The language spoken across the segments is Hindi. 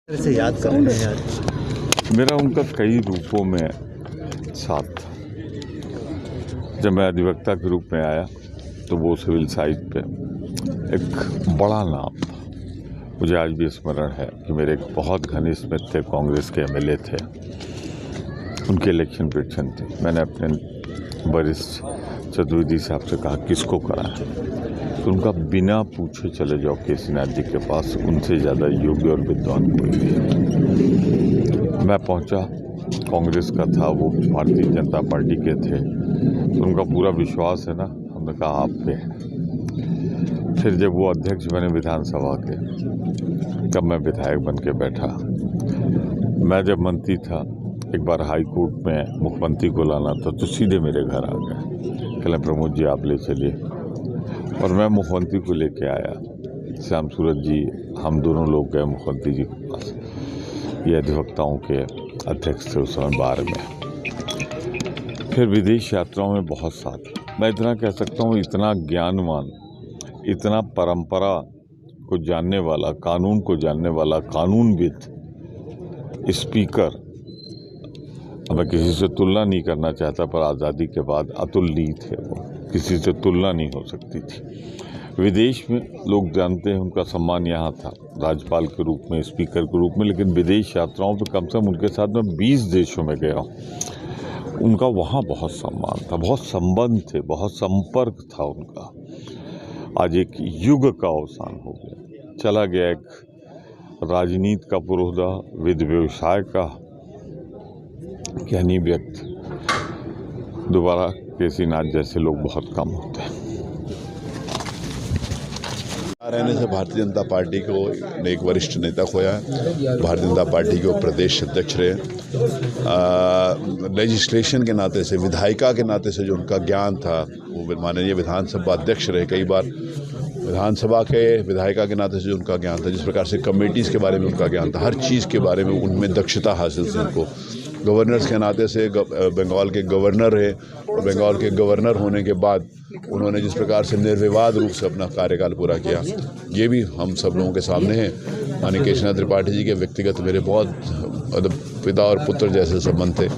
से याद करेंगे यार। मेरा उनका कई रूपों में साथ था। जब मैं अधिवक्ता के रूप में आया तो वो सिविल साइड पे एक बड़ा नाम था। मुझे आज भी स्मरण है कि मेरे एक बहुत घनिष्ठ मित्र थे, कांग्रेस के एमएलए थे, उनकी इलेक्शन प्रेडिक्शन थी। मैंने अपने वरिष्ठ चतुर्वेदी साहब से कहा किसको करा है, तो उनका बिना पूछे चले जाओ केसी नाथ जी के पास, उनसे ज़्यादा योग्य और विद्वान कोई नहीं। मैं पहुंचा, कांग्रेस का था, वो भारतीय जनता पार्टी के थे, तो उनका पूरा विश्वास है ना, हमने कहा आप पे है। फिर जब वो अध्यक्ष बने विधानसभा के, तब मैं विधायक बन के बैठा। मैं जब मंत्री था, एक बार हाई कोर्ट में मुख्यमंत्री को लाना था तो सीधे मेरे घर आ गए, कहले प्रमोद जी आप ले चलिए, और मैं मुख्यमंत्री को लेके आया। श्याम सूरत जी, हम दोनों लोग गए मुख्यमंत्री जी के पास। ये अधिवक्ताओं के अध्यक्ष थे उस समय बार में। फिर विदेश यात्राओं में बहुत साथ। मैं इतना कह सकता हूँ, इतना ज्ञानवान, इतना परंपरा को जानने वाला, कानून को जानने वाला, कानूनविद, स्पीकर, मैं किसी से तुलना नहीं करना चाहता, पर आज़ादी के बाद अतुलनीय थे वो, किसी से तुलना नहीं हो सकती थी। विदेश में लोग जानते हैं उनका सम्मान यहाँ था, राज्यपाल के रूप में, स्पीकर के रूप में, लेकिन विदेश यात्राओं पे कम से कम उनके साथ मैं 20 देशों में गया हूँ। उनका वहाँ बहुत सम्मान था, बहुत संबंध थे, बहुत संपर्क था उनका। आज एक युग का अवसान हो गया, चला गया एक राजनीति का पुरोधा, विधि व्यवसाय का ज्ञानी व्यक्ति। दोबारा केसी नाथ जैसे लोग बहुत कम होते हैं। रहने से भारतीय जनता पार्टी को एक वरिष्ठ नेता खोया है। भारतीय जनता पार्टी के प्रदेश अध्यक्ष रहे। लेजिस्लेशन के नाते से, विधायिका के नाते से जो उनका ज्ञान था, वो माननीय विधानसभा अध्यक्ष रहे कई बार। विधानसभा के विधायिका के नाते से जो उनका ज्ञान था, जिस प्रकार से कमेटीज़ के बारे में उनका ज्ञान था, हर चीज़ के बारे में उनमें दक्षता हासिल थी उनको। गवर्नर्स के नाते से बंगाल के गवर्नर रहे, और बंगाल के गवर्नर होने के बाद उन्होंने जिस प्रकार से निर्विवाद रूप से अपना कार्यकाल पूरा किया, ये भी हम सब लोगों के सामने है। माननीय केसी नाथ त्रिपाठी जी के व्यक्तिगत मेरे बहुत पिता और पुत्र जैसे संबंध थे,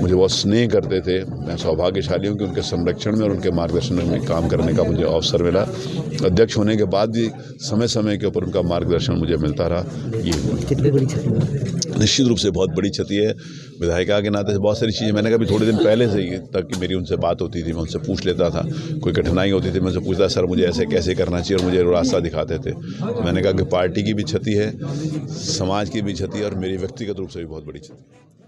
मुझे बहुत स्नेह करते थे। मैं सौभाग्यशाली हूँ कि उनके संरक्षण में और उनके मार्गदर्शन में काम करने का मुझे अवसर मिला। अध्यक्ष होने के बाद भी समय समय के ऊपर उनका मार्गदर्शन मुझे मिलता रहा। ये कितनी बड़ी क्षति? निश्चित रूप से बहुत बड़ी क्षति है। विधायिका के नाते से बहुत सारी चीज़ें, मैंने कभी थोड़े दिन पहले से ही तक कि मेरी उनसे बात होती थी, मैं उनसे पूछ लेता था, कोई कठिनाई होती थी मैं उनसे पूछता, सर मुझे ऐसे कैसे करना चाहिए, और मुझे रास्ता दिखाते थे। मैंने कहा कि पार्टी की भी क्षति है, समाज की भी क्षति है, और मेरी व्यक्तिगत रूप से भी बहुत बड़ी क्षति है।